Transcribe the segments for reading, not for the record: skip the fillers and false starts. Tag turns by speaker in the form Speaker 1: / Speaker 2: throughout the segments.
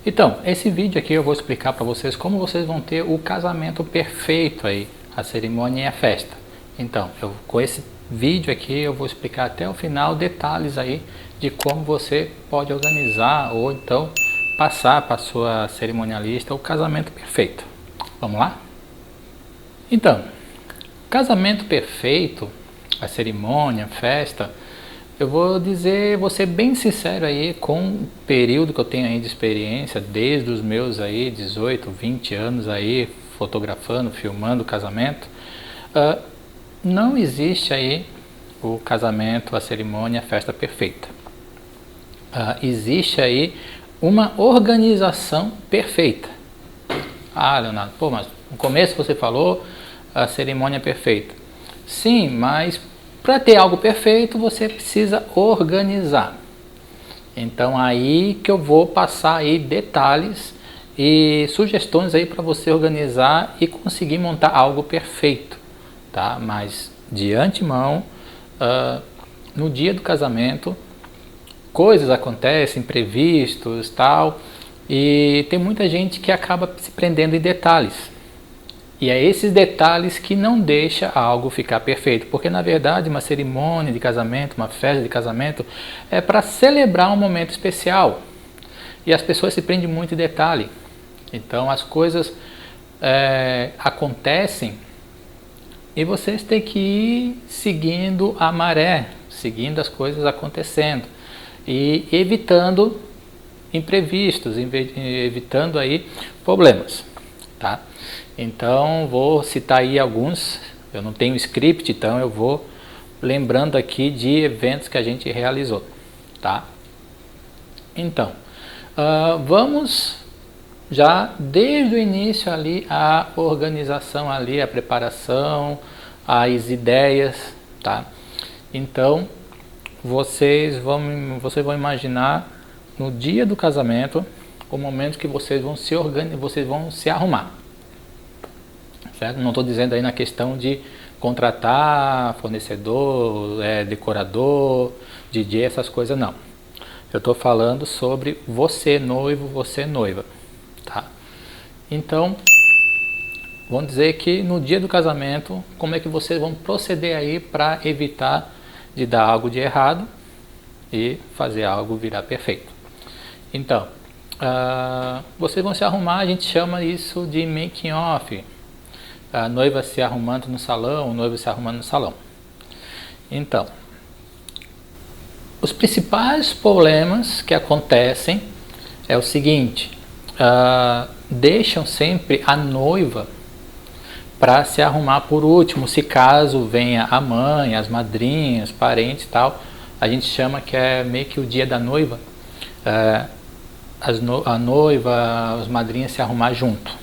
Speaker 1: Então, esse vídeo aqui eu vou explicar para vocês como vocês vão ter o casamento perfeito aí, a cerimônia e a festa. Então, com esse vídeo aqui eu vou explicar até o final detalhes aí de como você pode organizar ou então passar para a sua cerimonialista o casamento perfeito. Vamos lá? Então, casamento perfeito, a cerimônia, a festa, eu vou ser bem sincero aí com o período que eu tenho aí de experiência, desde os meus aí 18, 20 anos aí, fotografando, filmando casamento. Não existe aí o casamento, a cerimônia, a festa perfeita. Existe aí uma organização perfeita. Leonardo, mas no começo você falou a cerimônia perfeita. Sim, mas para ter algo perfeito você precisa organizar. Então aí que eu vou passar aí detalhes e sugestões aí para você organizar e conseguir montar algo perfeito, tá? Mas de antemão, no dia do casamento, coisas acontecem, imprevistos, tal, e tem muita gente que acaba se prendendo em detalhes. E é esses detalhes que não deixa algo ficar perfeito, porque na verdade uma cerimônia de casamento, uma festa de casamento é para celebrar um momento especial. E as pessoas se prendem muito em detalhe. Então as coisas acontecem e vocês têm que ir seguindo a maré, seguindo as coisas acontecendo e evitando imprevistos, evitando aí problemas, tá? Então vou citar aí alguns, eu não tenho script, então eu vou lembrando aqui de eventos que a gente realizou, tá? Então, vamos já desde o início ali a organização ali, a preparação, as ideias, tá? Então, vocês vão imaginar no dia do casamento o momento que vocês vão se arrumar. Certo? Não estou dizendo aí na questão de contratar fornecedor, decorador, DJ, essas coisas, não. Eu estou falando sobre você noivo, você noiva, tá? Então, vamos dizer que no dia do casamento, como é que vocês vão proceder aí para evitar de dar algo de errado e fazer algo virar perfeito. Então, vocês vão se arrumar, a gente chama isso de making off. A noiva se arrumando no salão, o noivo se arrumando no salão. Então, os principais problemas que acontecem é o seguinte, deixam sempre a noiva para se arrumar por último, se caso venha a mãe, as madrinhas, parentes e tal, a gente chama que é meio que o dia da noiva, a noiva, as madrinhas se arrumar junto,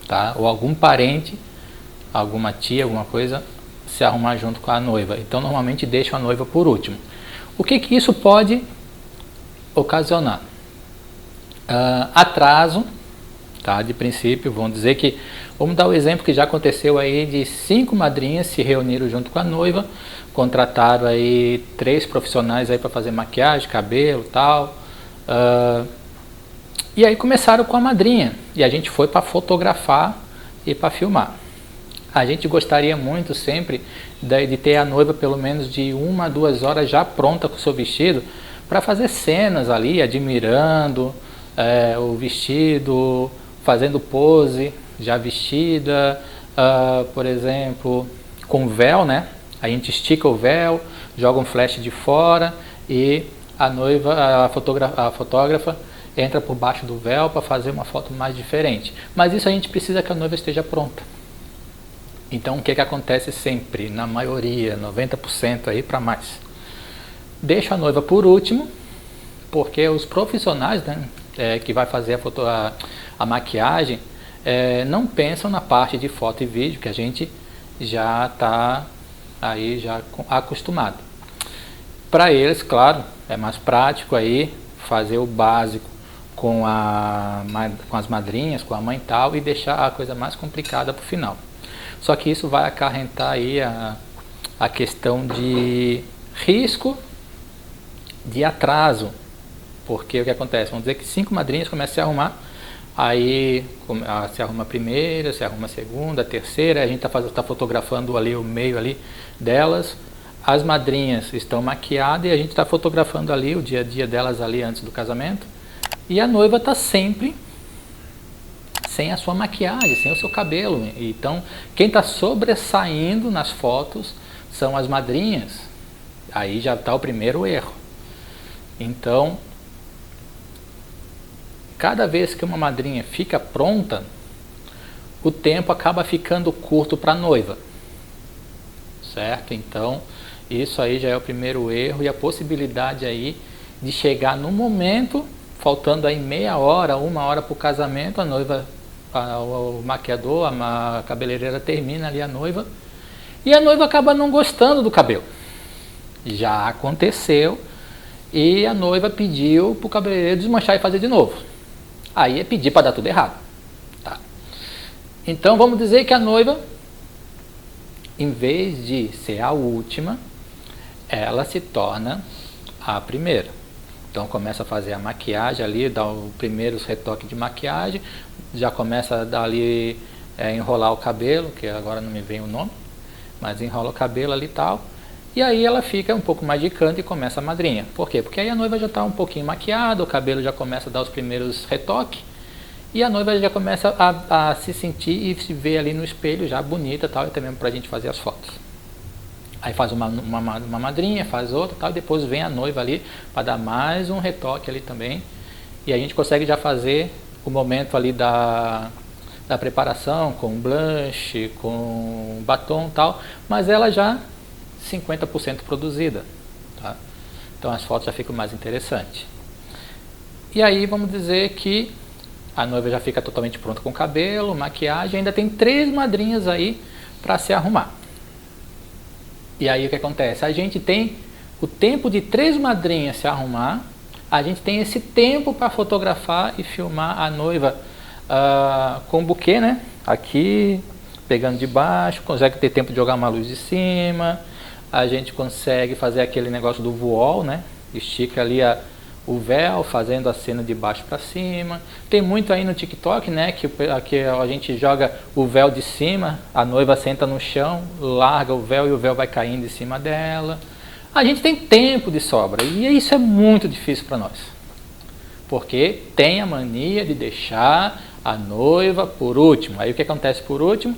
Speaker 1: tá? Ou algum parente, alguma tia, alguma coisa, se arrumar junto com a noiva. Então normalmente deixam a noiva por último. O que isso pode ocasionar? Atraso, tá? De princípio, vamos dar o exemplo que já aconteceu aí de 5 madrinhas se reuniram junto com a noiva, contrataram aí 3 profissionais aí para fazer maquiagem, cabelo, tal, e aí começaram com a madrinha e a gente foi para fotografar e para filmar. A gente gostaria muito sempre de ter a noiva pelo menos de 1 a 2 horas já pronta com o seu vestido para fazer cenas ali, admirando o vestido, fazendo pose já vestida, por exemplo, com véu, né? A gente estica o véu, joga um flash de fora e a noiva, a fotógrafa entra por baixo do véu para fazer uma foto mais diferente. Mas isso a gente precisa que a noiva esteja pronta. Então o que acontece sempre, na maioria, 90% aí para mais? Deixa a noiva por último, porque os profissionais, né, que vai fazer a maquiagem, não pensam na parte de foto e vídeo, que a gente já está aí já acostumado. Para eles, claro, é mais prático aí fazer o básico com as madrinhas, com a mãe e tal, e deixar a coisa mais complicada para o final. Só que isso vai acarretar aí a questão de risco de atraso, Porque o que acontece? Vamos dizer que 5 madrinhas começam a se arrumar, aí se arruma a primeira, se arruma a segunda, a terceira, a gente está fotografando ali o meio ali delas, as madrinhas estão maquiadas e a gente está fotografando ali o dia a dia delas ali antes do casamento, e a noiva está sempre sem a sua maquiagem, sem o seu cabelo. Então, quem está sobressaindo nas fotos são as madrinhas. Aí já está o primeiro erro. Então, cada vez que uma madrinha fica pronta, o tempo acaba ficando curto para a noiva. Certo? Então, isso aí já é o primeiro erro e a possibilidade aí de chegar no momento, faltando aí meia hora, 1 hora para o casamento, a noiva, o maquiador, a cabeleireira termina ali a noiva e a noiva acaba não gostando do cabelo. Já aconteceu e a noiva pediu para o cabeleireiro desmanchar e fazer de novo. Aí é pedir para dar tudo errado. Tá? Então vamos dizer que a noiva, em vez de ser a última, ela se torna a primeira. Então começa a fazer a maquiagem ali, dá os primeiros retoques de maquiagem, já começa a dar ali, enrolar o cabelo, que agora não me vem o nome, mas enrola o cabelo ali e tal. E aí ela fica um pouco mais de canto e começa a madrinha. Por quê? Porque aí a noiva já está um pouquinho maquiada, o cabelo já começa a dar os primeiros retoques, e a noiva já começa a se sentir e se ver ali no espelho já bonita e tal, e também para a gente fazer as fotos. Aí faz uma madrinha, faz outra tal, e depois vem a noiva ali para dar mais um retoque ali também. E a gente consegue já fazer o momento ali da preparação com blush, com batom e tal, mas ela já 50% produzida. Tá? Então as fotos já ficam mais interessantes. E aí vamos dizer que a noiva já fica totalmente pronta com cabelo, maquiagem, ainda tem 3 madrinhas aí para se arrumar. E aí o que acontece? A gente tem o tempo de 3 madrinhas se arrumar, a gente tem esse tempo para fotografar e filmar a noiva com o buquê, né? Aqui, pegando de baixo, consegue ter tempo de jogar uma luz de cima, a gente consegue fazer aquele negócio do voal, né? Estica ali o véu, fazendo a cena de baixo para cima. Tem muito aí no TikTok, né? Que a gente joga o véu de cima, a noiva senta no chão, larga o véu e o véu vai caindo em cima dela. A gente tem tempo de sobra e isso é muito difícil para nós. Porque tem a mania de deixar a noiva por último. Aí o que acontece por último?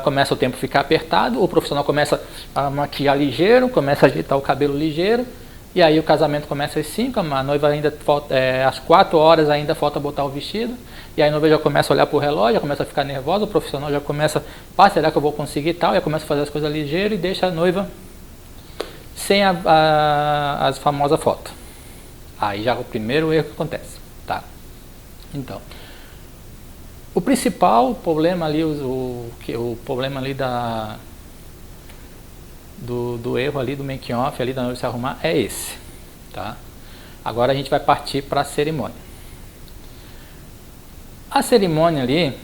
Speaker 1: Começa o tempo a ficar apertado, o profissional começa a maquiar ligeiro, começa a ajeitar o cabelo ligeiro, e aí o casamento começa às 5, a noiva ainda às 4 horas ainda falta botar o vestido, e aí a noiva já começa a olhar para o relógio, já começa a ficar nervosa, o profissional já começa, será que eu vou conseguir tal, e começa a fazer as coisas ligeiro e deixa a noiva sem as famosas fotos. Aí já é o primeiro erro que acontece. Tá? Então, o principal problema ali, o problema ali do erro ali do making off ali da noiva se arrumar é esse, tá? Agora a gente vai partir para a cerimônia. A cerimônia ali,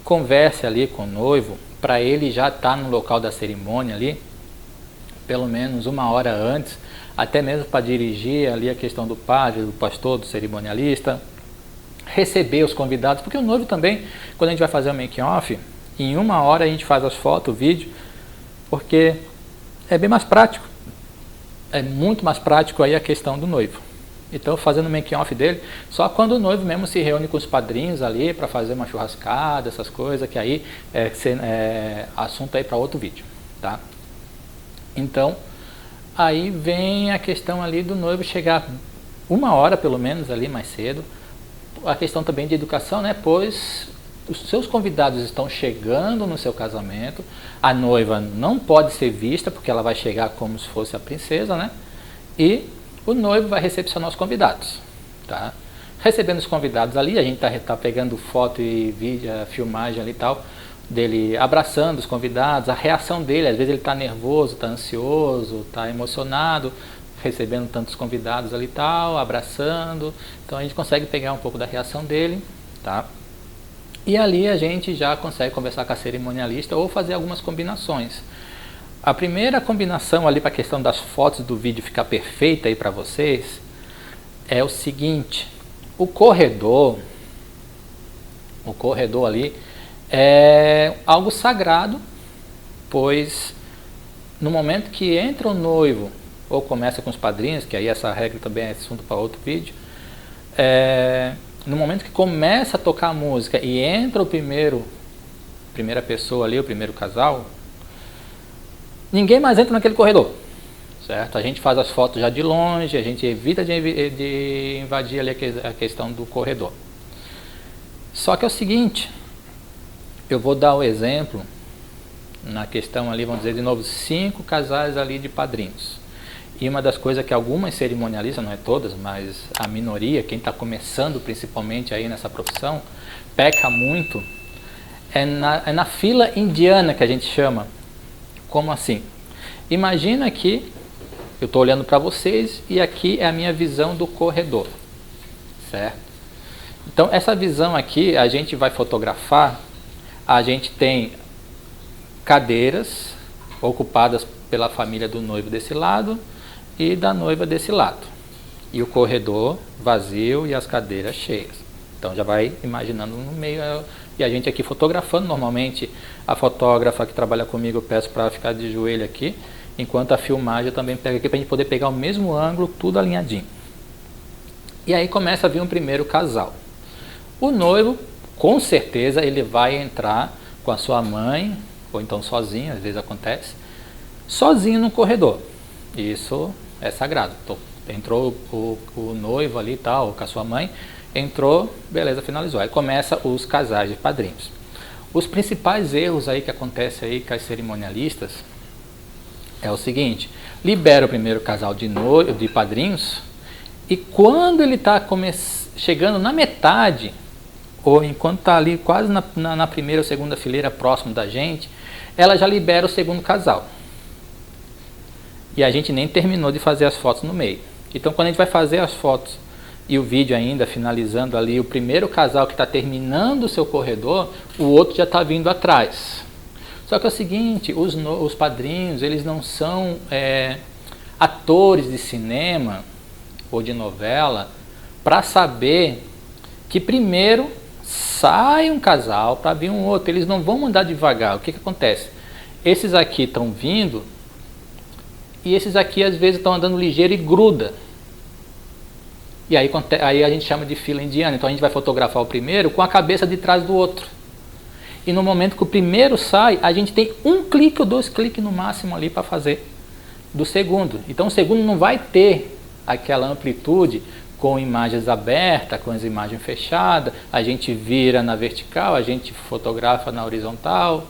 Speaker 1: converse ali com o noivo para ele já estar no local da cerimônia ali, pelo menos 1 hora antes, até mesmo para dirigir ali a questão do padre, do pastor, do cerimonialista, receber os convidados, porque o noivo também, quando a gente vai fazer o making off, em 1 hora a gente faz as fotos, o vídeo, porque é bem mais prático, é muito mais prático aí a questão do noivo. Então fazendo o making off dele, só quando o noivo mesmo se reúne com os padrinhos ali para fazer uma churrascada, essas coisas, que aí é assunto aí para outro vídeo, tá? Então, aí vem a questão ali do noivo chegar 1 hora pelo menos ali mais cedo, a questão também de educação, né? Pois os seus convidados estão chegando no seu casamento, a noiva não pode ser vista porque ela vai chegar como se fosse a princesa, né? E o noivo vai recepcionar os convidados, tá? Recebendo os convidados ali, a gente tá pegando foto e vídeo, filmagem ali e tal, dele abraçando os convidados, a reação dele, às vezes ele está nervoso, está ansioso, está emocionado, recebendo tantos convidados ali e tal, abraçando, então a gente consegue pegar um pouco da reação dele, tá? E ali a gente já consegue conversar com a cerimonialista ou fazer algumas combinações. A primeira combinação ali para a questão das fotos do vídeo ficar perfeita aí para vocês, é o seguinte: o corredor ali é algo sagrado, pois no momento que entra o noivo, ou começa com os padrinhos, que aí essa regra também é assunto para outro vídeo, no momento que começa a tocar a música e entra o primeira pessoa ali, o primeiro casal, ninguém mais entra naquele corredor, certo? A gente faz as fotos já de longe, a gente evita de invadir ali a questão do corredor. Só que é o seguinte, eu vou dar o exemplo na questão ali, vamos dizer de novo, 5 casais ali de padrinhos. E uma das coisas que algumas cerimonialistas, não é todas, mas a minoria, quem está começando principalmente aí nessa profissão, peca muito, é na fila indiana que a gente chama. Como assim? Imagina que eu estou olhando para vocês e aqui é a minha visão do corredor, certo? Então essa visão aqui a gente vai fotografar, a gente tem cadeiras ocupadas pela família do noivo desse lado e da noiva desse lado, e o corredor vazio e as cadeiras cheias. Então já vai imaginando no meio, e a gente aqui fotografando. Normalmente a fotógrafa que trabalha comigo eu peço para ficar de joelho aqui, enquanto a filmagem eu também pego aqui para a gente poder pegar o mesmo ângulo, tudo alinhadinho. E aí começa a vir um primeiro casal. O noivo, com certeza, ele vai entrar com a sua mãe, ou então sozinho, às vezes acontece, sozinho no corredor. Isso é sagrado. Então, entrou o noivo ali e tal, com a sua mãe, entrou, beleza, finalizou. Aí começa os casais de padrinhos. Os principais erros aí que acontecem aí com as cerimonialistas é o seguinte: libera o primeiro casal de padrinhos, e quando ele está chegando na metade, ou enquanto está ali quase na primeira ou segunda fileira próximo da gente, ela já libera o segundo casal. E a gente nem terminou de fazer as fotos no meio. Então quando a gente vai fazer as fotos e o vídeo ainda, finalizando ali, o primeiro casal que está terminando o seu corredor, o outro já está vindo atrás. Só que é o seguinte, os padrinhos, eles não são atores de cinema ou de novela para saber que primeiro sai um casal para vir um outro. Eles não vão mandar devagar. O que acontece? Esses aqui estão vindo e esses aqui às vezes estão andando ligeiro e gruda. E aí a gente chama de fila indiana. Então a gente vai fotografar o primeiro com a cabeça de trás do outro. E no momento que o primeiro sai, a gente tem 1 clique ou 2 cliques no máximo ali para fazer do segundo. Então o segundo não vai ter aquela amplitude com imagens abertas, com as imagens fechadas. A gente vira na vertical, a gente fotografa na horizontal.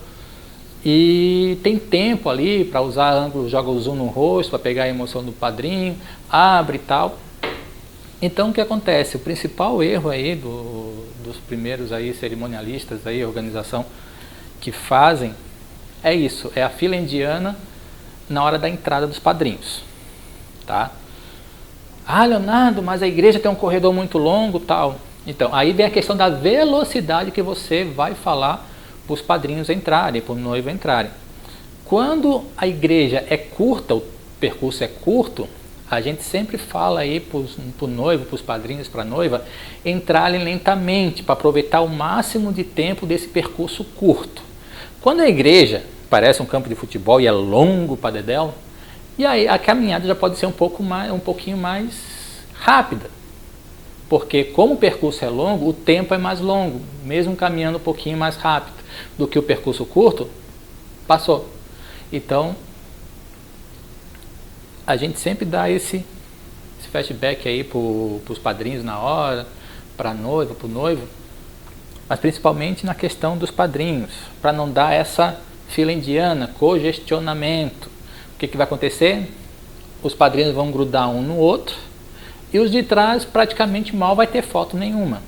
Speaker 1: E tem tempo ali para usar ângulo, joga o zoom no rosto para pegar a emoção do padrinho, abre e tal. Então o que acontece? O principal erro aí dos primeiros aí cerimonialistas aí, organização que fazem é isso, é a fila indiana na hora da entrada dos padrinhos, tá? Ah, Leonardo, mas a igreja tem um corredor muito longo, tal. Então, aí vem a questão da velocidade que você vai falar para os padrinhos entrarem, para o noivo entrarem. Quando a igreja é curta, o percurso é curto, a gente sempre fala aí para o noivo, para os padrinhos, para a noiva, entrarem lentamente, para aproveitar o máximo de tempo desse percurso curto. Quando a igreja parece um campo de futebol e é longo para dedéu, e aí a caminhada já pode ser um pouquinho mais rápida. Porque como o percurso é longo, o tempo é mais longo, mesmo caminhando um pouquinho mais rápido do que o percurso curto, passou. Então, a gente sempre dá esse feedback aí para os padrinhos na hora, para a noiva, para o noivo, mas principalmente na questão dos padrinhos, para não dar essa fila indiana, congestionamento. O que vai acontecer? Os padrinhos vão grudar um no outro e os de trás praticamente mal vai ter foto nenhuma.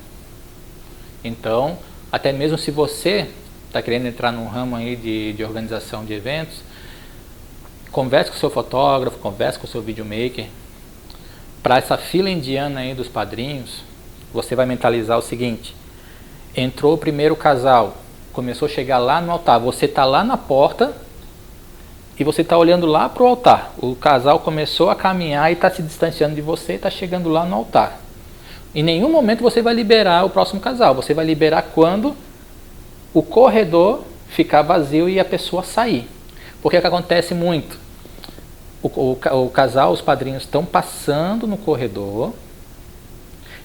Speaker 1: Então, até mesmo se você está querendo entrar num ramo aí de organização de eventos, converse com o seu fotógrafo, converse com o seu videomaker. Para essa fila indiana aí dos padrinhos, você vai mentalizar o seguinte: entrou o primeiro casal, começou a chegar lá no altar, você está lá na porta e você está olhando lá para o altar. O casal começou a caminhar e está se distanciando de você e está chegando lá no altar. Em nenhum momento você vai liberar o próximo casal. Você vai liberar quando o corredor ficar vazio e a pessoa sair. Porque é que acontece muito? O casal, os padrinhos estão passando no corredor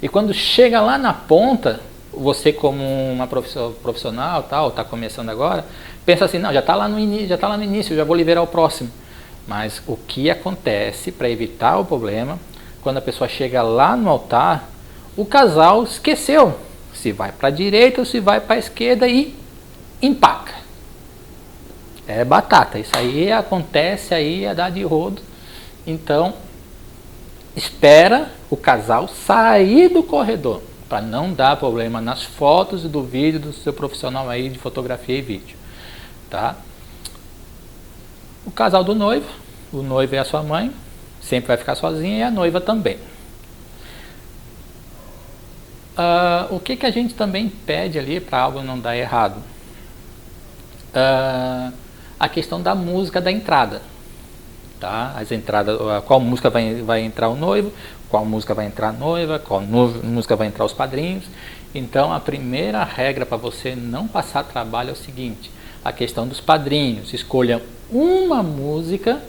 Speaker 1: e quando chega lá na ponta, você como uma profissional, tal, está começando agora, pensa assim, não, já está lá no início, já vou liberar o próximo. Mas o que acontece para evitar o problema, quando a pessoa chega lá no altar, o casal esqueceu se vai para a direita ou se vai para a esquerda e empaca. É batata, isso aí acontece aí a dar de rodo. Então, espera o casal sair do corredor, para não dar problema nas fotos e do vídeo do seu profissional aí de fotografia e vídeo, tá? O casal do noivo, o noivo e a sua mãe, sempre vai ficar sozinha e a noiva também. O que a gente também pede ali para algo não dar errado? A questão da música da entrada, tá? As entradas, qual música vai entrar o noivo, qual música vai entrar a noiva, qual música vai entrar os padrinhos. Então a primeira regra para você não passar trabalho é o seguinte: a questão dos padrinhos. Escolha uma música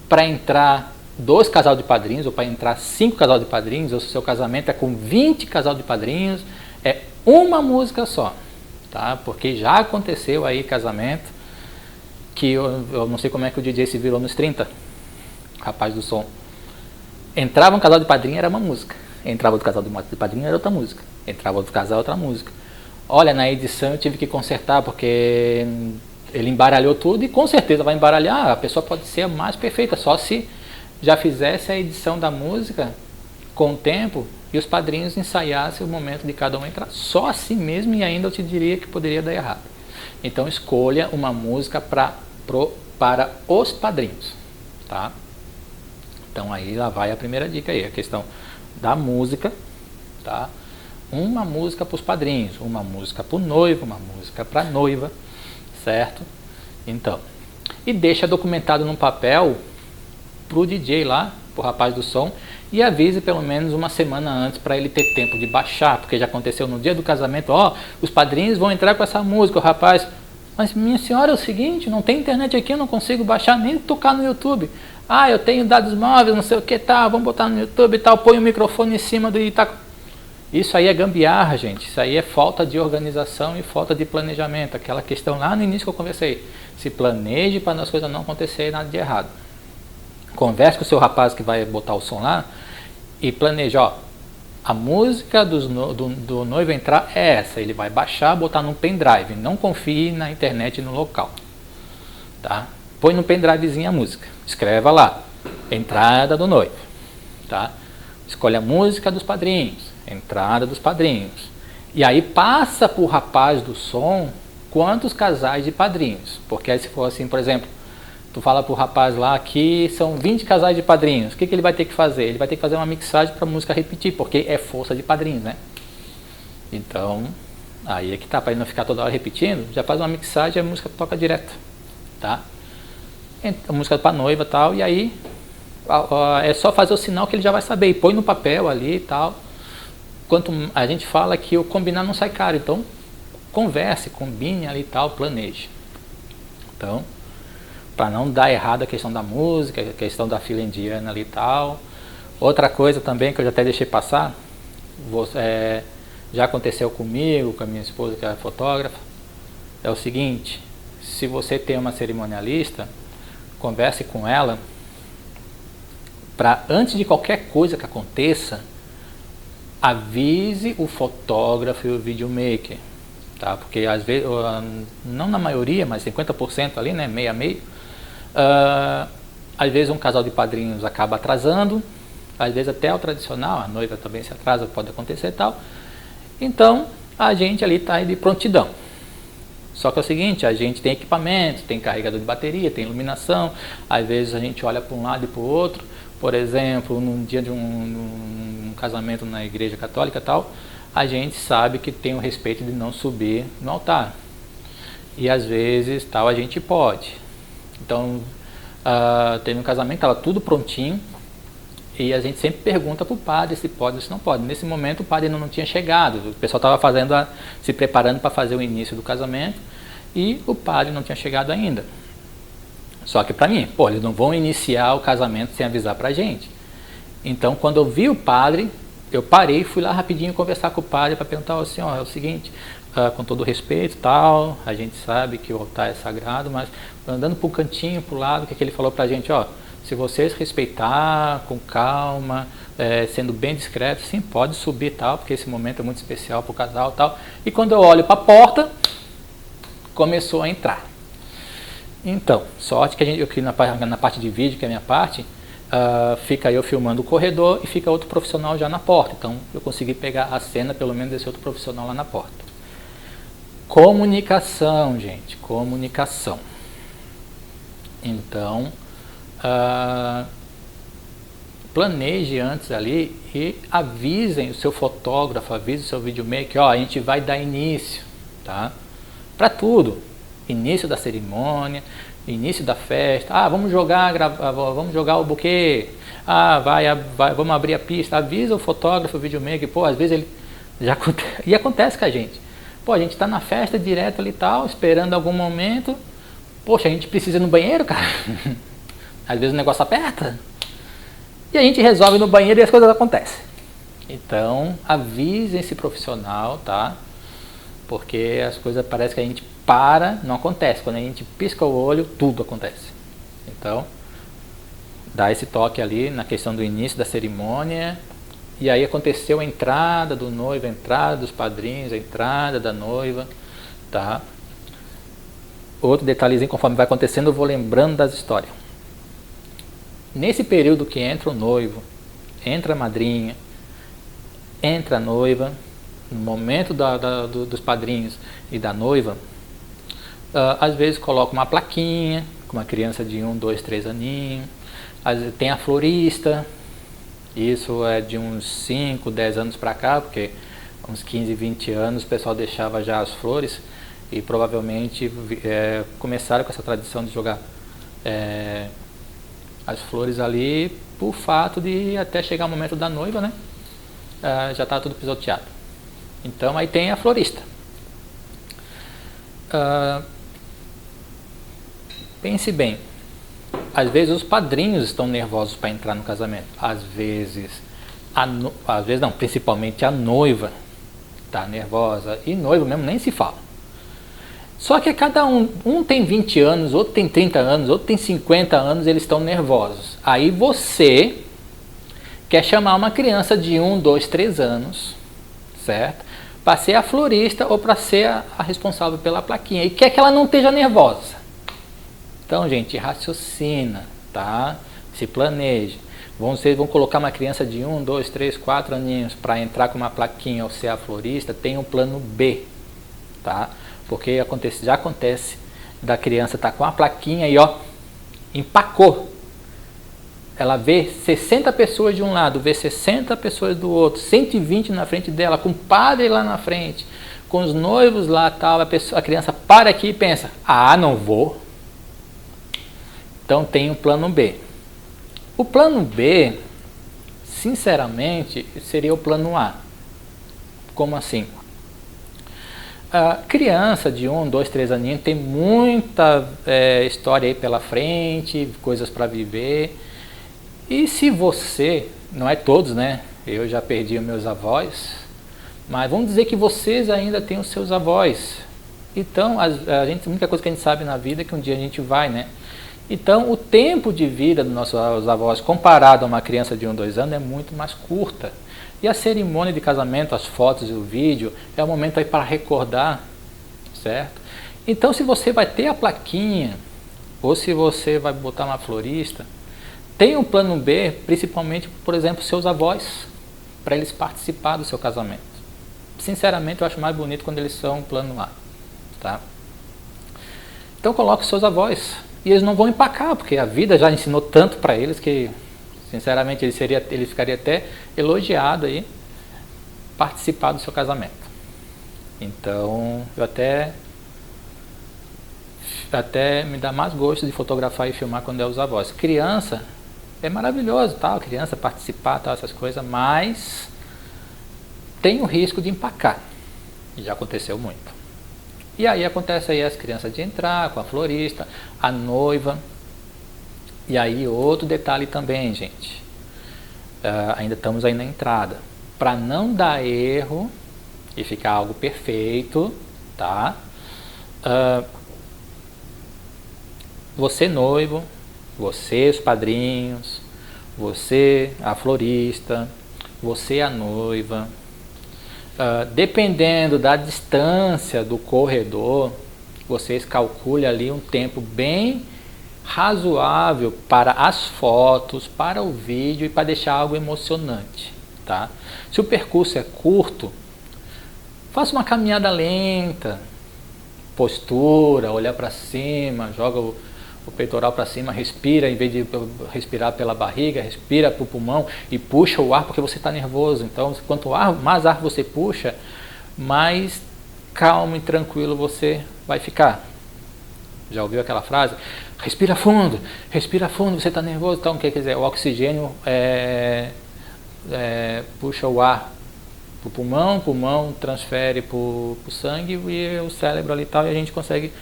Speaker 1: para entrar 2 casal de padrinhos, ou para entrar 5 casal de padrinhos, ou se o seu casamento é com 20 casal de padrinhos, é uma música só, tá? Porque já aconteceu aí casamento que eu não sei como é que o DJ se virou nos 30, rapaz do som. Entrava um casal de padrinho, era uma música. Entrava outro casal de padrinho, era outra música. Entrava outro casal, outra música. Olha, na edição eu tive que consertar porque ele embaralhou tudo e com certeza vai embaralhar. A pessoa pode ser a mais perfeita, só se já fizesse a edição da música com o tempo e os padrinhos ensaiassem o momento de cada um entrar. Só assim mesmo, e ainda eu te diria que poderia dar errado. Então escolha uma música para os padrinhos, tá? Então aí lá vai a primeira dica aí, a questão da música, tá? Uma música para os padrinhos, uma música para o noivo, uma música para a noiva, certo? Então, e deixa documentado num papel pro DJ lá, pro rapaz do som, e avise pelo menos uma semana antes para ele ter tempo de baixar, porque já aconteceu no dia do casamento, ó, os padrinhos vão entrar com essa música, o rapaz, mas minha senhora, é o seguinte, não tem internet aqui, eu não consigo baixar nem tocar no YouTube. Ah, eu tenho dados móveis, não sei o que, tá, vamos botar no YouTube e tal, põe o microfone em cima do Itaco. Isso aí é gambiarra, gente, isso aí é falta de organização e falta de planejamento, aquela questão lá no início que eu conversei, se planeje para as coisas não acontecerem nada de errado. Converse com o seu rapaz que vai botar o som lá e planeje, ó, a música do noivo entrar é essa, ele vai baixar, botar num pendrive, não confie na internet no local, tá? Põe no pendrivezinho a música, escreva lá, entrada do noivo, tá? Escolhe a música dos padrinhos, entrada dos padrinhos, e aí passa para o rapaz do som quantos casais de padrinhos, porque aí se for assim, por exemplo, tu fala pro rapaz lá que são 20 casais de padrinhos, o que ele vai ter que fazer? Ele vai ter que fazer uma mixagem para a música repetir, porque é força de padrinhos, né? Então, aí é que tá, para ele não ficar toda hora repetindo, já faz uma mixagem e a música toca direto, tá? A música para noiva e tal, e aí é só fazer o sinal que ele já vai saber, e põe no papel ali e tal. Quanto a gente fala que o combinar não sai caro, então converse, combine ali e tal, planeje. Então, para não dar errado a questão da música, a questão da fila indiana ali e tal. Outra coisa também que eu já até deixei passar, já aconteceu comigo, com a minha esposa que é fotógrafa, é o seguinte: se você tem uma cerimonialista, converse com ela para, antes de qualquer coisa que aconteça, avise o fotógrafo e o videomaker, tá? Porque às vezes, não na maioria, mas 50% ali, né, meio a meio, às vezes um casal de padrinhos acaba atrasando, às vezes até o tradicional, a noiva também se atrasa, pode acontecer e tal. Então a gente ali está de prontidão. Só que é o seguinte, a gente tem equipamento, tem carregador de bateria, tem iluminação, às vezes a gente olha para um lado e para o outro. Por exemplo, num dia de um casamento na igreja católica e tal, a gente sabe que tem o respeito de não subir no altar. E às vezes tal a gente pode. Então, teve um casamento, estava tudo prontinho, e a gente sempre pergunta para o padre se pode ou se não pode. Nesse momento o padre ainda não tinha chegado, o pessoal estava se preparando para fazer o início do casamento, e o padre não tinha chegado ainda. Só que para mim, eles não vão iniciar o casamento sem avisar para a gente. Então, quando eu vi o padre, eu parei, fui lá rapidinho conversar com o padre para perguntar assim, é o seguinte, com todo respeito tal, a gente sabe que o altar é sagrado, mas andando para um cantinho, para o lado, o que ele falou para a gente, se vocês respeitar, com calma, sendo bem discreto, sim, pode subir tal, porque esse momento é muito especial para o casal tal. E quando eu olho para a porta, começou a entrar. Então, sorte que aqui na parte de vídeo, que é a minha parte, fica eu filmando o corredor e fica outro profissional já na porta. Então, eu consegui pegar a cena, pelo menos, desse outro profissional lá na porta. Comunicação, gente, comunicação. Então, planeje antes ali e avisem o seu fotógrafo, avise o seu videomaker, a gente vai dar início, tá? Para tudo. Início da cerimônia, início da festa, vamos jogar o buquê, vamos abrir a pista, avisa o fotógrafo, o videomaker, às vezes ele e acontece com a gente. A gente está na festa direto ali e tal, esperando algum momento, a gente precisa ir no banheiro, cara. Às vezes o negócio aperta, e a gente resolve no banheiro e as coisas acontecem. Então, avisem esse profissional, tá? Porque as coisas parece que a gente não acontece. Quando a gente pisca o olho, tudo acontece. Então, dá esse toque ali na questão do início da cerimônia. E aí aconteceu a entrada do noivo, a entrada dos padrinhos, a entrada da noiva, tá? Outro detalhezinho, conforme vai acontecendo, eu vou lembrando das histórias. Nesse período que entra o noivo, entra a madrinha, entra a noiva, no momento dos padrinhos e da noiva, às vezes coloca uma plaquinha com uma criança de 1, 2, 3 aninhos, tem a florista, isso é de uns 5, 10 anos para cá, porque uns 15, 20 anos o pessoal deixava já as flores e provavelmente começaram com essa tradição de jogar as flores ali por fato de até chegar o momento da noiva, né? Já está tudo pisoteado. Então aí tem a florista. Pense bem, às vezes os padrinhos estão nervosos para entrar no casamento, às vezes não, principalmente a noiva está nervosa, e noivo mesmo nem se fala. Só que cada um tem 20 anos, outro tem 30 anos, outro tem 50 anos, eles estão nervosos. Aí você quer chamar uma criança de 1, 2, 3 anos, certo? Para ser a florista ou para ser a responsável pela plaquinha, e quer que ela não esteja nervosa. Então, gente, raciocina, tá? Se planeje. Vocês vão colocar uma criança de 1, 2, 3, 4 aninhos para entrar com uma plaquinha ou ser a florista, tem um plano B, tá? Porque já acontece da criança estar com a plaquinha e empacou. Ela vê 60 pessoas de um lado, vê 60 pessoas do outro, 120 na frente dela, com o padre lá na frente, com os noivos lá, tal, a criança para aqui e pensa, não vou. Então tem o plano B. O plano B, sinceramente, seria o plano A. Como assim? A criança de 1, 2, 3 aninhos tem muita história aí pela frente, coisas para viver. E se você, não é todos, né? Eu já perdi os meus avós, mas vamos dizer que vocês ainda têm os seus avós. Então, a única coisa que a gente sabe na vida é que um dia a gente vai, né? Então, o tempo de vida dos nossos avós, comparado a uma criança de 1, 2 anos, é muito mais curta. E a cerimônia de casamento, as fotos e o vídeo, é o momento aí para recordar, certo? Então, se você vai ter a plaquinha, ou se você vai botar uma florista, tem um plano B, principalmente, por exemplo, seus avós, para eles participarem do seu casamento. Sinceramente, eu acho mais bonito quando eles são plano A, tá? Então, coloque os seus avós. E eles não vão empacar, porque a vida já ensinou tanto para eles que, sinceramente, ele ficaria até elogiado aí participar do seu casamento. Então, eu até até me dá mais gosto de fotografar e filmar quando é os avós. Criança é maravilhoso, tal, criança participar, tal, essas coisas, mas tem o risco de empacar. E já aconteceu muito. E aí acontece aí as crianças de entrar com a florista, a noiva. E aí outro detalhe também, gente. Ainda estamos aí na entrada. Para não dar erro e ficar algo perfeito, tá? Você noivo, você os padrinhos, você a florista, você a noiva, dependendo da distância do corredor, vocês calculem ali um tempo bem razoável para as fotos, para o vídeo e para deixar algo emocionante, tá? Se o percurso é curto, faça uma caminhada lenta, postura, olhar para cima, joga o peitoral para cima, respira, em vez de respirar pela barriga, respira para o pulmão e puxa o ar porque você está nervoso. Então, quanto mais ar você puxa, mais calmo e tranquilo você vai ficar. Já ouviu aquela frase? Respira fundo, você está nervoso. Então, o que quer dizer? O oxigênio puxa o ar para o pulmão, o pulmão transfere para o sangue e o cérebro ali e tal, e a gente consegue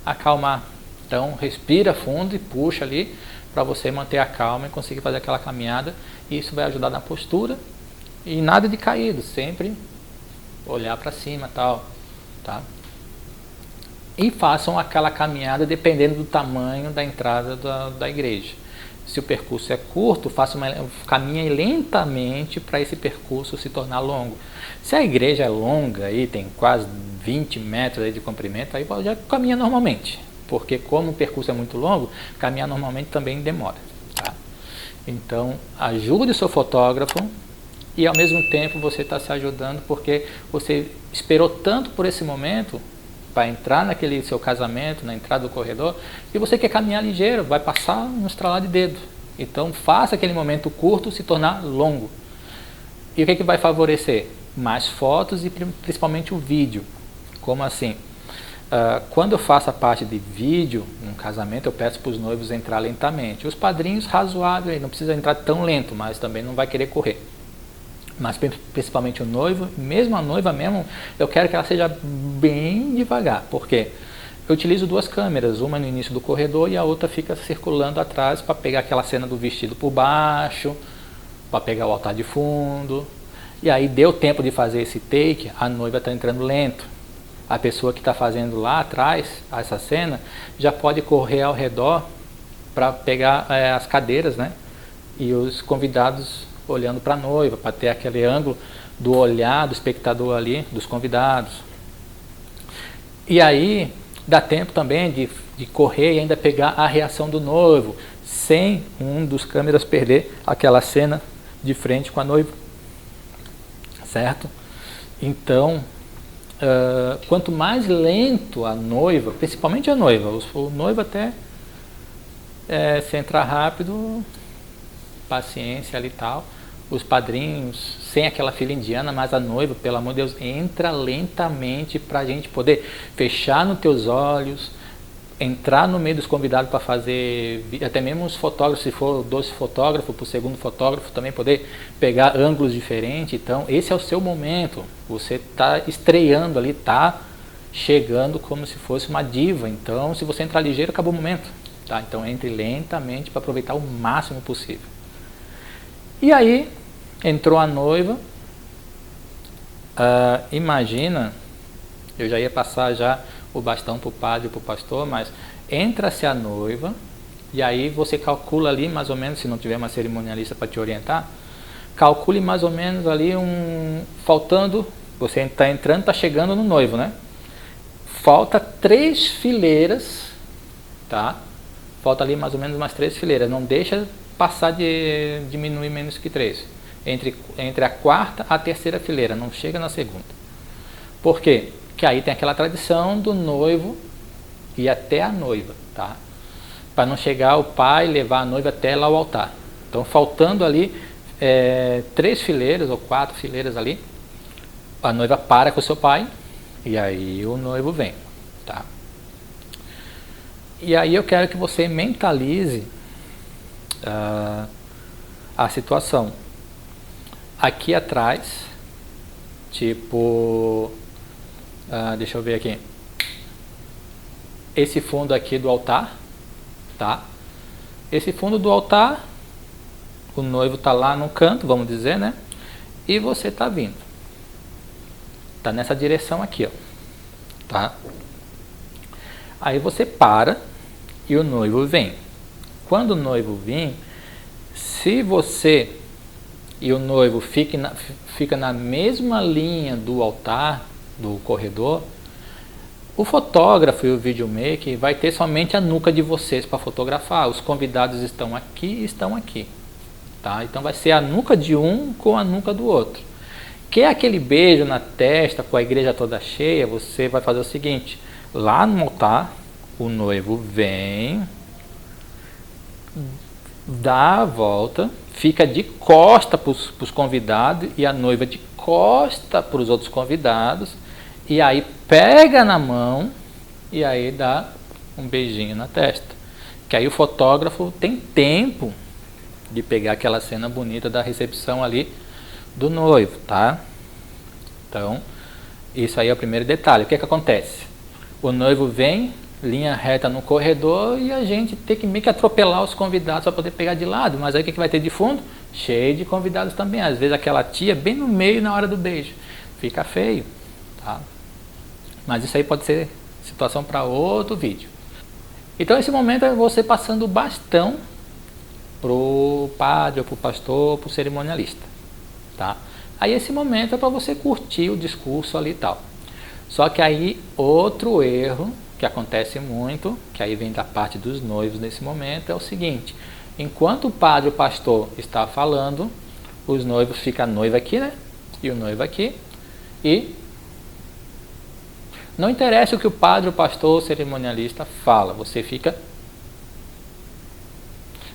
Speaker 1: acalmar. Então, respira fundo e puxa ali para você manter a calma e conseguir fazer aquela caminhada. E isso vai ajudar na postura e nada de caído, sempre olhar para cima, tal, tá? E façam aquela caminhada dependendo do tamanho da entrada da igreja. Se o percurso é curto, caminhe lentamente para esse percurso se tornar longo. Se a igreja é longa, aí tem quase 20 metros aí de comprimento, aí já caminha normalmente. Porque como o percurso é muito longo, caminhar normalmente também demora. Tá? Então, ajude o seu fotógrafo e ao mesmo tempo você está se ajudando porque você esperou tanto por esse momento para entrar naquele seu casamento, na entrada do corredor, e você quer caminhar ligeiro, vai passar um estralar de dedo. Então, faça aquele momento curto se tornar longo. E o que vai favorecer? Mais fotos e principalmente o vídeo. Como assim? Quando eu faço a parte de vídeo, num casamento, eu peço para os noivos entrar lentamente. Os padrinhos, razoável, não precisa entrar tão lento, mas também não vai querer correr. Mas principalmente o noivo, mesmo a noiva mesmo, eu quero que ela seja bem devagar. Por quê? Eu utilizo duas câmeras, uma no início do corredor e a outra fica circulando atrás para pegar aquela cena do vestido por baixo, para pegar o altar de fundo. E aí deu tempo de fazer esse take, a noiva está entrando lento. A pessoa que está fazendo lá atrás, essa cena, já pode correr ao redor para pegar as cadeiras, né? E os convidados olhando para a noiva, para ter aquele ângulo do olhar do espectador ali, dos convidados. E aí dá tempo também de correr e ainda pegar a reação do noivo, sem um dos câmeras perder aquela cena de frente com a noiva. Certo? Então, quanto mais lento a noiva, principalmente a noiva, o noivo até se entrar rápido, paciência ali e tal, os padrinhos, sem aquela fila indiana, mas a noiva, pelo amor de Deus, entra lentamente para a gente poder fechar nos teus olhos, entrar no meio dos convidados para fazer, até mesmo os fotógrafos, se for 12 fotógrafos, para o segundo fotógrafo também poder pegar ângulos diferentes. Então esse é o seu momento, você está estreando ali, está chegando como se fosse uma diva. Então se você entrar ligeiro, acabou o momento, tá? Então entre lentamente para aproveitar o máximo possível. E aí entrou a noiva, imagina, eu já ia passar já o bastão para o padre e para o pastor, mas entra-se a noiva, e aí você calcula ali mais ou menos, se não tiver uma cerimonialista para te orientar, calcule mais ou menos ali faltando, você está entrando, está chegando no noivo, né? Falta 3 fileiras, tá? Falta ali mais ou menos umas 3 fileiras, não deixa passar de diminuir menos que 3. Entre a quarta e a terceira fileira, não chega na segunda. Por quê? Que aí tem aquela tradição do noivo ir até a noiva, tá? Para não chegar o pai levar a noiva até lá ao altar. Então, faltando ali 3 fileiras ou 4 fileiras ali, a noiva para com o seu pai e aí o noivo vem, tá? E aí eu quero que você mentalize a situação. Aqui atrás, tipo, deixa eu ver aqui, esse fundo aqui do altar, tá? Esse fundo do altar, o noivo tá lá no canto, vamos dizer, né? E você tá vindo. Tá nessa direção aqui, ó. Tá? Aí você para e o noivo vem. Quando o noivo vir, se você e o noivo fica na mesma linha do altar, do corredor, o fotógrafo e o videomaker vai ter somente a nuca de vocês para fotografar. Os convidados estão aqui e estão aqui. Tá? Então vai ser a nuca de um com a nuca do outro. Quer aquele beijo na testa com a igreja toda cheia? Você vai fazer o seguinte: lá no altar, o noivo vem, dá a volta, fica de costa para os convidados e a noiva de costa para os outros convidados, e aí pega na mão e aí dá um beijinho na testa. Que aí o fotógrafo tem tempo de pegar aquela cena bonita da recepção ali do noivo, tá? Então, isso aí é o primeiro detalhe. O que acontece? O noivo vem, linha reta no corredor, e a gente tem que meio que atropelar os convidados para poder pegar de lado. Mas aí o que vai ter de fundo? Cheio de convidados também. Às vezes aquela tia bem no meio na hora do beijo. Fica feio, tá? Mas isso aí pode ser situação para outro vídeo. Então esse momento é você passando o bastão pro padre, ou pro pastor, ou pro cerimonialista, tá? Aí esse momento é para você curtir o discurso ali e tal. Só que aí outro erro que acontece muito, que aí vem da parte dos noivos nesse momento, é o seguinte: enquanto o padre ou o pastor está falando, os noivos ficam a noiva aqui, né? E o noivo aqui, e não interessa o que o padre, o pastor, o cerimonialista fala, você fica.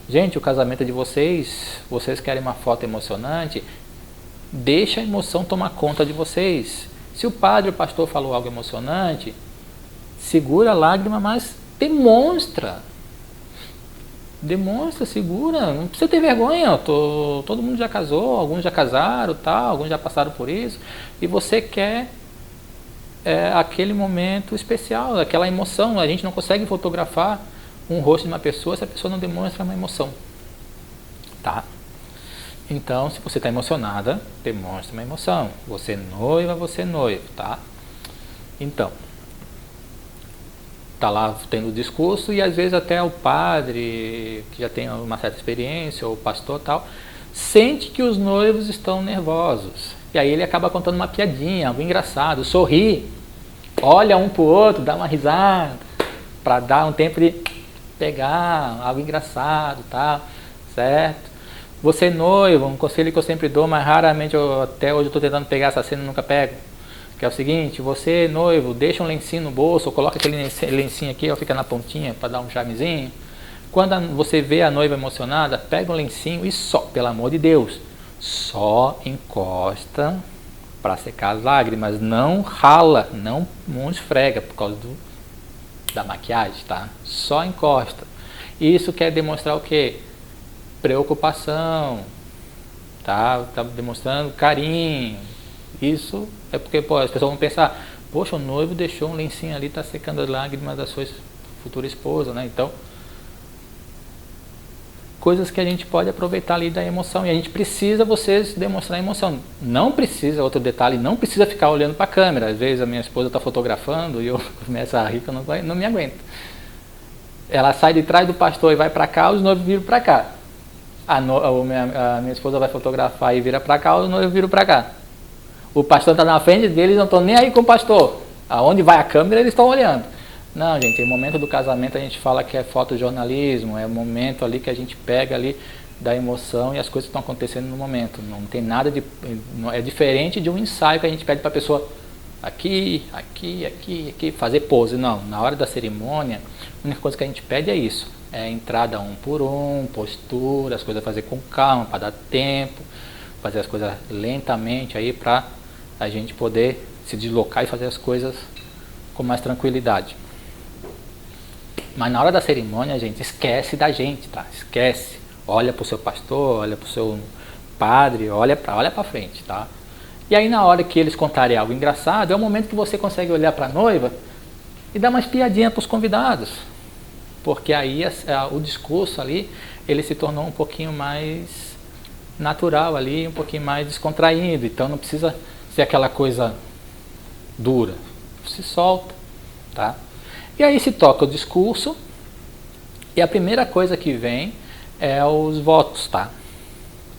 Speaker 1: Gente, o casamento de vocês querem uma foto emocionante? Deixa a emoção tomar conta de vocês. Se o padre ou o pastor falou algo emocionante, segura a lágrima, mas demonstra. Demonstra, segura. Não precisa ter vergonha. Todo mundo já casou, alguns já casaram, tal, alguns já passaram por isso. E você quer aquele momento especial, aquela emoção. A gente não consegue fotografar um rosto de uma pessoa se a pessoa não demonstra uma emoção, tá? Então, se você está emocionada, demonstre uma emoção. Você noiva, você noivo, tá? Então, tá lá tendo o discurso, e às vezes até o padre, que já tem uma certa experiência, ou o pastor tal, sente que os noivos estão nervosos. E aí ele acaba contando uma piadinha, algo engraçado, sorri, olha um pro outro, dá uma risada, para dar um tempo de pegar algo engraçado, tá? Certo? Você noivo, um conselho que eu sempre dou, mas raramente, até hoje eu estou tentando pegar essa cena e nunca pego, que é o seguinte: você noivo, deixa um lencinho no bolso, ou coloca aquele lencinho aqui, ó, fica na pontinha para dar um charmezinho. Quando você vê a noiva emocionada, pega um lencinho e só, pelo amor de Deus, só encosta para secar as lágrimas, não rala, não esfrega por causa da maquiagem, tá? Só encosta. Isso quer demonstrar o quê? Preocupação, tá? Tá demonstrando carinho. Isso é porque as pessoas vão pensar: poxa, o noivo deixou um lencinho ali, tá secando as lágrimas da sua futura esposa, né? Então, coisas que a gente pode aproveitar ali da emoção, e a gente precisa vocês demonstrar emoção. Não precisa, outro detalhe, não precisa ficar olhando para a câmera. Às vezes a minha esposa está fotografando e eu começo a rir, que eu não me aguento. Ela sai de trás do pastor e vai para cá, os noivos viram para cá. A minha esposa vai fotografar e vira para cá, os noivos viram para cá. O pastor está na frente deles, não estão nem aí com o pastor. Aonde vai a câmera, eles estão olhando. Não, gente, no momento do casamento a gente fala que é fotojornalismo, é o momento ali que a gente pega ali da emoção e as coisas estão acontecendo no momento. Não tem nada de... É diferente de um ensaio que a gente pede para a pessoa aqui, aqui, aqui, aqui, fazer pose. Não, na hora da cerimônia, a única coisa que a gente pede é isso. É entrada um por um, postura, as coisas fazer com calma, para dar tempo, fazer as coisas lentamente aí para a gente poder se deslocar e fazer as coisas com mais tranquilidade. Mas na hora da cerimônia, gente, esquece da gente, tá? Esquece. Olha pro seu pastor, olha pro seu padre, olha pra frente, tá? E aí na hora que eles contarem algo engraçado, é o momento que você consegue olhar pra noiva e dar uma espiadinha pros convidados. Porque aí o discurso ali, ele se tornou um pouquinho mais natural ali, um pouquinho mais descontraído. Então não precisa ser aquela coisa dura. Se solta, tá? E aí se toca o discurso e a primeira coisa que vem é os votos, tá?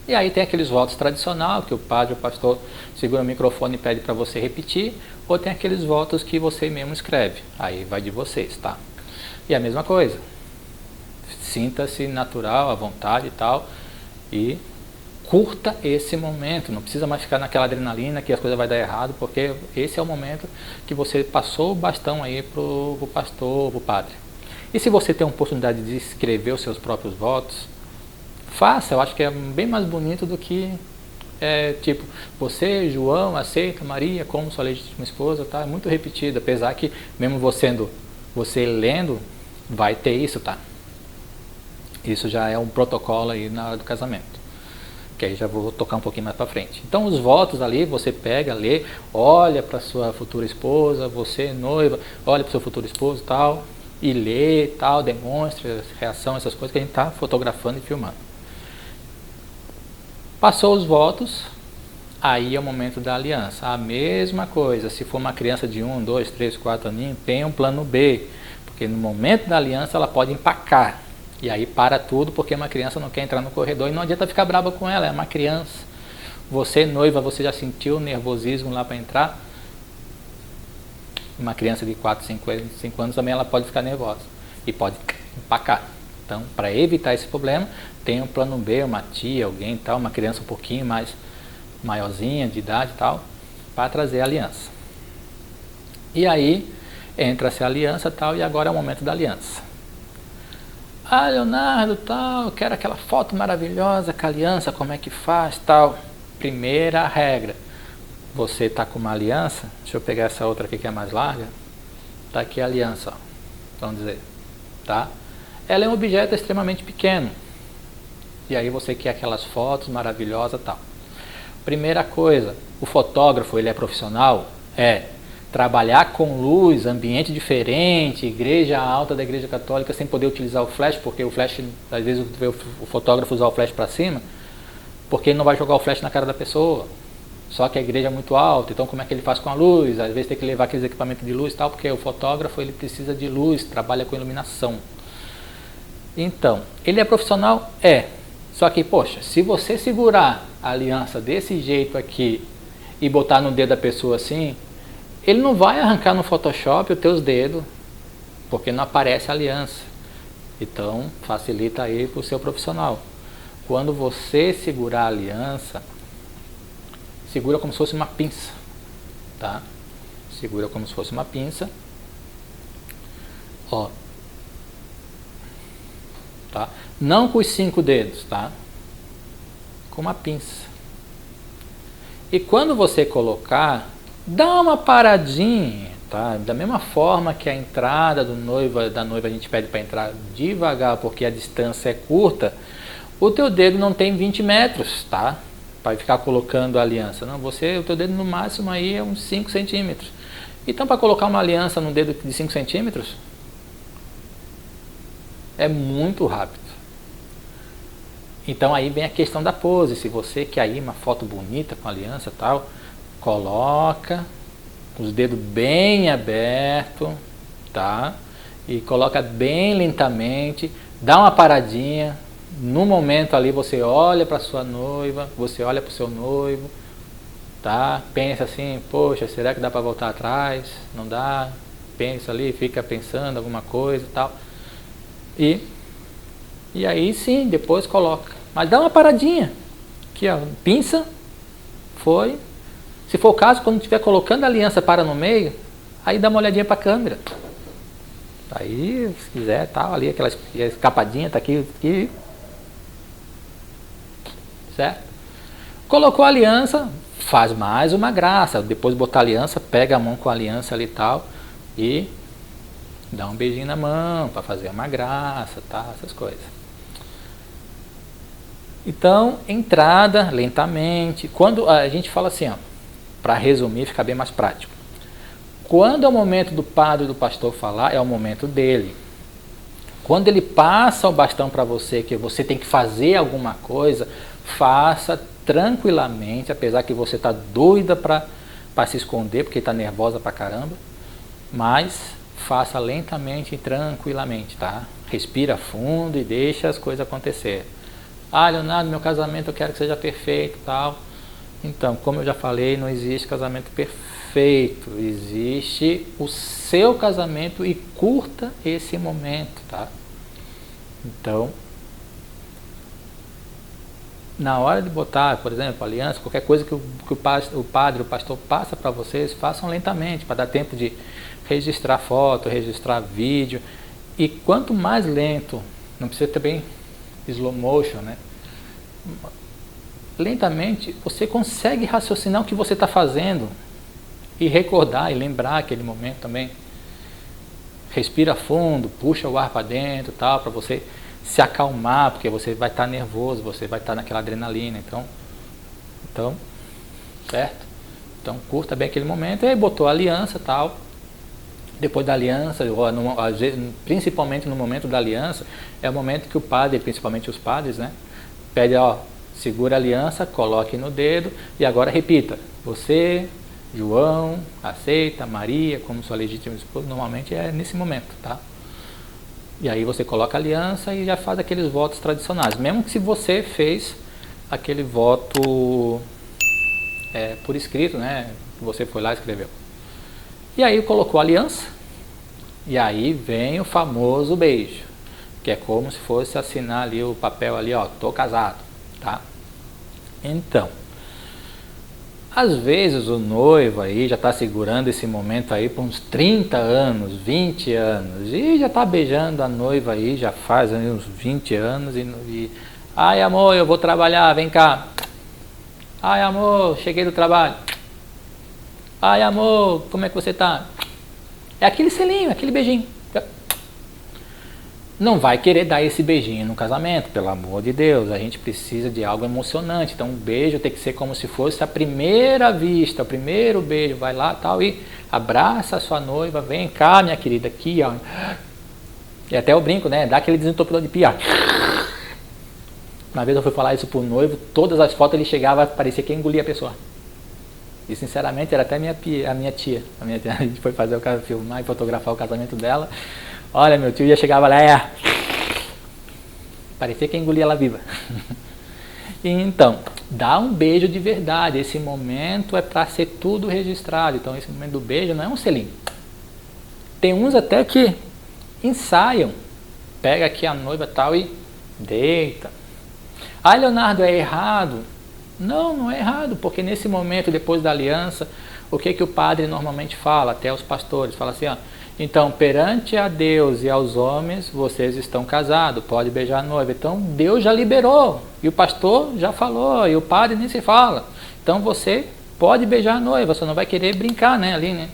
Speaker 1: E aí tem aqueles votos tradicionais que o padre ou o pastor segura o microfone e pede para você repetir, ou tem aqueles votos que você mesmo escreve. Aí vai de vocês, tá? E a mesma coisa. Sinta-se natural, à vontade e tal, e curta esse momento. Não precisa mais ficar naquela adrenalina que as coisas vão dar errado, porque esse é o momento que você passou o bastão aí pro pastor, pro padre. E se você tem a oportunidade de escrever os seus próprios votos, faça. Eu acho que é bem mais bonito do que tipo, você, João, aceita Maria como sua legítima esposa, tá? É muito repetido, apesar que mesmo você lendo, vai ter isso, tá? Isso já é um protocolo aí na hora do casamento, que aí já vou tocar um pouquinho mais para frente. Então os votos ali, você pega, lê, olha para sua futura esposa, você noiva, olha para o seu futuro esposo, tal, e lê, tal, demonstra reação, essas coisas que a gente está fotografando e filmando. Passou os votos, aí é o momento da aliança. A mesma coisa, se for uma criança de 1, 2, 3, 4 aninhos, tem um plano B, porque no momento da aliança ela pode empacar. E aí para tudo, porque uma criança não quer entrar no corredor e não adianta ficar brava com ela, é uma criança. Você, noiva, você já sentiu o nervosismo lá para entrar? Uma criança de 4, 5 anos também ela pode ficar nervosa e pode empacar. Então, para evitar esse problema, tem um plano B, uma tia, alguém tal, uma criança um pouquinho mais maiorzinha, de idade e tal, para trazer a aliança. E aí, entra-se a aliança tal, e agora é o momento da aliança. Ah, Leonardo, tal, eu quero aquela foto maravilhosa com a aliança, como é que faz, tal. Primeira regra, você está com uma aliança, deixa eu pegar essa outra aqui que é mais larga, tá aqui a aliança, ó, vamos dizer, tá? Ela é um objeto extremamente pequeno, e aí você quer aquelas fotos maravilhosas e tal. Primeira coisa, o fotógrafo, ele é profissional? Trabalhar com luz, ambiente diferente, igreja alta da igreja católica sem poder utilizar o flash, porque o flash, às vezes o fotógrafo usar o flash para cima, porque ele não vai jogar o flash na cara da pessoa. Só que a igreja é muito alta, então como é que ele faz com a luz? Às vezes tem que levar aqueles equipamentos de luz e tal, porque o fotógrafo ele precisa de luz, trabalha com iluminação. Então, ele é profissional? Só que, poxa, se você segurar a aliança desse jeito aqui e botar no dedo da pessoa assim, ele não vai arrancar no Photoshop os teus dedos, porque não aparece a aliança. Então, facilita aí para o seu profissional. Quando você segurar a aliança, segura como se fosse uma pinça, tá? Segura como se fosse uma pinça. Ó. Tá? Não com os 5 dedos, tá? Com uma pinça. E quando você colocar, dá uma paradinha, tá? Da mesma forma que a entrada da noiva a gente pede para entrar devagar, porque a distância é curta, o teu dedo não tem 20 metros, tá? Para ficar colocando a aliança. Não, o teu dedo no máximo aí é uns 5 centímetros. Então, para colocar uma aliança no dedo de 5 centímetros, é muito rápido. Então aí vem a questão da pose. Se você quer aí uma foto bonita com aliança e tal, coloca os dedos bem abertos, tá? E coloca bem lentamente, dá uma paradinha. No momento ali você olha para sua noiva, você olha para o seu noivo, tá? Pensa assim, poxa, será que dá para voltar atrás? Não dá? Pensa ali, fica pensando alguma coisa e tal. E aí sim, depois coloca. Mas dá uma paradinha. Aqui ó, pinça, foi. Se for o caso, quando estiver colocando a aliança para no meio, aí dá uma olhadinha para a câmera. Aí, se quiser, tal, ali aquela escapadinha, tá aqui. Certo? Colocou a aliança, faz mais uma graça. Depois botar a aliança, pega a mão com a aliança ali e tal. E Dá um beijinho na mão para fazer uma graça, tá? Essas coisas. Então, entrada lentamente. Quando a gente fala assim, para resumir, ficar bem mais prático. Quando é o momento do padre e do pastor falar, é o momento dele. Quando ele passa o bastão para você, que você tem que fazer alguma coisa, faça tranquilamente, apesar que você está doida para se esconder, porque está nervosa pra caramba, mas faça lentamente e tranquilamente, tá? Respira fundo e deixa as coisas acontecer. Ah, Leonardo, meu casamento eu quero que seja perfeito, tal. Então, como eu já falei, não existe casamento perfeito, existe o seu casamento e curta esse momento, tá? Então, na hora de botar, por exemplo, aliança, qualquer coisa que o padre, o pastor passa para vocês, façam lentamente, para dar tempo de registrar foto, registrar vídeo. E quanto mais lento, não precisa também slow motion, né? Lentamente, você consegue raciocinar o que você está fazendo e recordar e lembrar aquele momento também. Respira fundo, puxa o ar para dentro, tal, para você se acalmar, porque você vai estar nervoso, você vai estar naquela adrenalina, então, certo? Então, curta bem aquele momento, e aí botou a aliança, tal. Depois da aliança, principalmente no momento da aliança, é o momento que o padre, principalmente os padres, né, pede, segura a aliança, coloque no dedo e agora repita: você, João, aceita Maria como sua legítima esposa. Normalmente é nesse momento, tá? E aí você coloca a aliança e já faz aqueles votos tradicionais, mesmo que se você fez aquele voto por escrito, né, que você foi lá e escreveu. E aí colocou a aliança, e aí vem o famoso beijo, que é como se fosse assinar ali o papel ali, tô casado, tá? Então, às vezes o noivo aí já está segurando esse momento aí por uns 30 anos, 20 anos, e já está beijando a noiva aí, já faz aí uns 20 anos, ai amor, eu vou trabalhar, vem cá. Ai amor, cheguei do trabalho. Ai amor, como é que você tá? É aquele selinho, aquele beijinho. Não vai querer dar esse beijinho no casamento, pelo amor de Deus. A gente precisa de algo emocionante. Então, um beijo tem que ser como se fosse a primeira vista, o primeiro beijo. Vai lá tal e abraça a sua noiva. Vem cá, minha querida, aqui, ó. E até eu brinco, né? Dá aquele desentupidor de pia. Uma vez eu fui falar isso pro noivo, todas as fotos ele chegava, parecia que engolia a pessoa. E sinceramente era até a minha tia. A gente foi fazer filmar e fotografar o casamento dela. Olha, meu tio já chegava lá, parecia que engolia ela viva. Então, dá um beijo de verdade. Esse momento é para ser tudo registrado. Então, esse momento do beijo não é um selinho. Tem uns até que ensaiam. Pega aqui a noiva tal e deita. Ah, Leonardo, é errado? Não, não é errado, porque nesse momento, depois da aliança, o que o padre normalmente fala, até os pastores, fala assim, então, perante a Deus e aos homens, vocês estão casados, pode beijar a noiva. Então, Deus já liberou, e o pastor já falou, e o padre nem se fala. Então, você pode beijar a noiva, só não vai querer brincar, né, ali, né?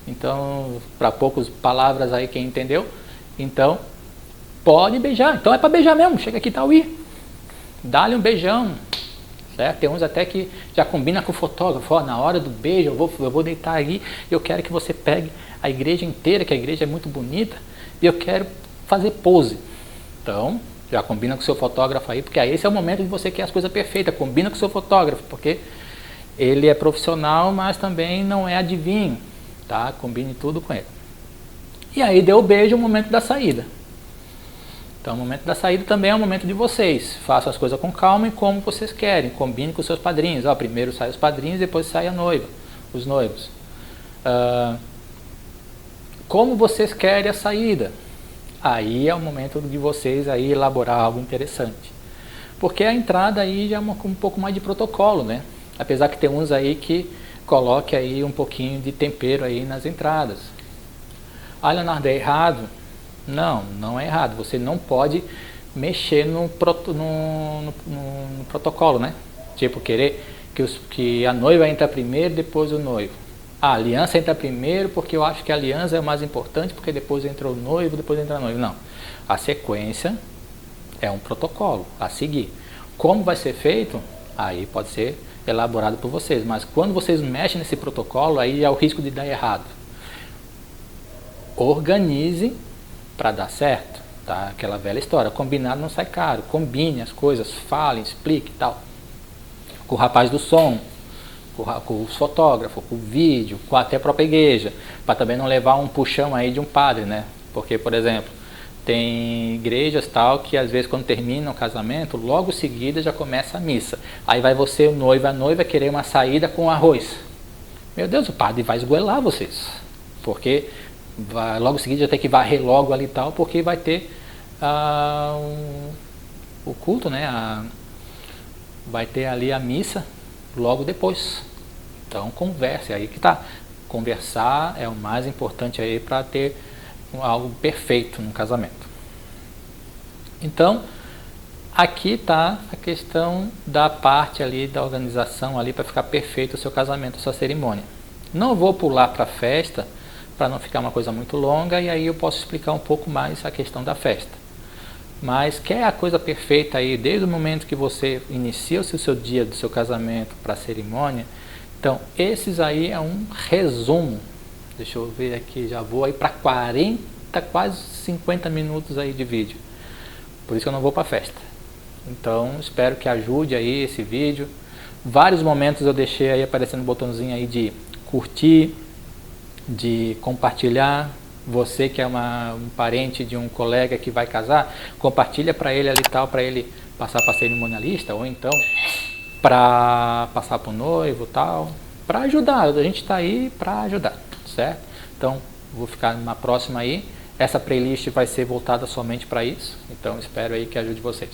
Speaker 1: Então, para poucas palavras aí, quem entendeu? Então, pode beijar. Então, é para beijar mesmo, chega aqui, dá-lhe um beijão. Certo? Tem uns até que já combina com o fotógrafo, na hora do beijo eu vou deitar aí, eu quero que você pegue a igreja inteira, que a igreja é muito bonita, e eu quero fazer pose. Então, já combina com o seu fotógrafo aí, porque aí esse é o momento de você querer as coisas perfeitas, combina com o seu fotógrafo, porque ele é profissional, mas também não é adivinho, tá? Combine tudo com ele. E aí deu o beijo, o momento da saída. Então, o momento da saída também é o momento de vocês. Façam as coisas com calma e como vocês querem. Combine com os seus padrinhos. Primeiro sai os padrinhos, depois sai a noiva, os noivos. Como vocês querem a saída? Aí é o momento de vocês aí elaborar algo interessante. Porque a entrada aí já é um pouco mais de protocolo, né? Apesar que tem uns aí que coloque aí um pouquinho de tempero aí nas entradas. Ah, Leonardo, é errado? Não, não é errado. Você não pode mexer no protocolo, né? Tipo, querer que a noiva entre primeiro, depois o noivo. A aliança entra primeiro porque eu acho que a aliança é o mais importante, porque depois entra o noivo, depois entra a noiva. Não. A sequência é um protocolo a seguir. Como vai ser feito, aí pode ser elaborado por vocês. Mas quando vocês mexem nesse protocolo, aí é o risco de dar errado. Organize para dar certo. Tá? Aquela velha história. Combinado não sai caro. Combine as coisas, fale, explique e tal. Com o rapaz do som, com os fotógrafos, com o vídeo, com até a própria igreja, para também não levar um puxão aí de um padre, né? Porque, por exemplo, tem igrejas tal que às vezes quando termina o casamento, logo em seguida já começa a missa. Aí vai você, o noivo, a noiva, querer uma saída com arroz. Meu Deus, o padre vai esgoelar vocês, porque logo em seguida já tem que varrer logo ali e tal, porque vai ter o culto, né? Vai ter ali a missa logo depois. Então converse, aí que tá. Conversar é o mais importante aí para ter algo perfeito no casamento. Então, aqui está a questão da parte ali da organização ali para ficar perfeito o seu casamento, a sua cerimônia. Não vou pular para a festa para não ficar uma coisa muito longa, e aí eu posso explicar um pouco mais a questão da festa. Mas quer a coisa perfeita aí, desde o momento que você inicia o seu dia do seu casamento para a cerimônia, então esses aí é um resumo. Deixa eu ver aqui, já vou aí para 40, quase 50 minutos aí de vídeo. Por isso que eu não vou para a festa. Então espero que ajude aí esse vídeo. Vários momentos eu deixei aí aparecendo o botãozinho aí de curtir, de compartilhar. Você que é um parente de um colega que vai casar, compartilha para ele ali tal, para ele passar para cerimonialista, ou então para passar para o noivo tal, para ajudar. A gente está aí para ajudar, certo? Então vou ficar numa próxima aí. Essa playlist vai ser voltada somente para isso, então espero aí que ajude vocês.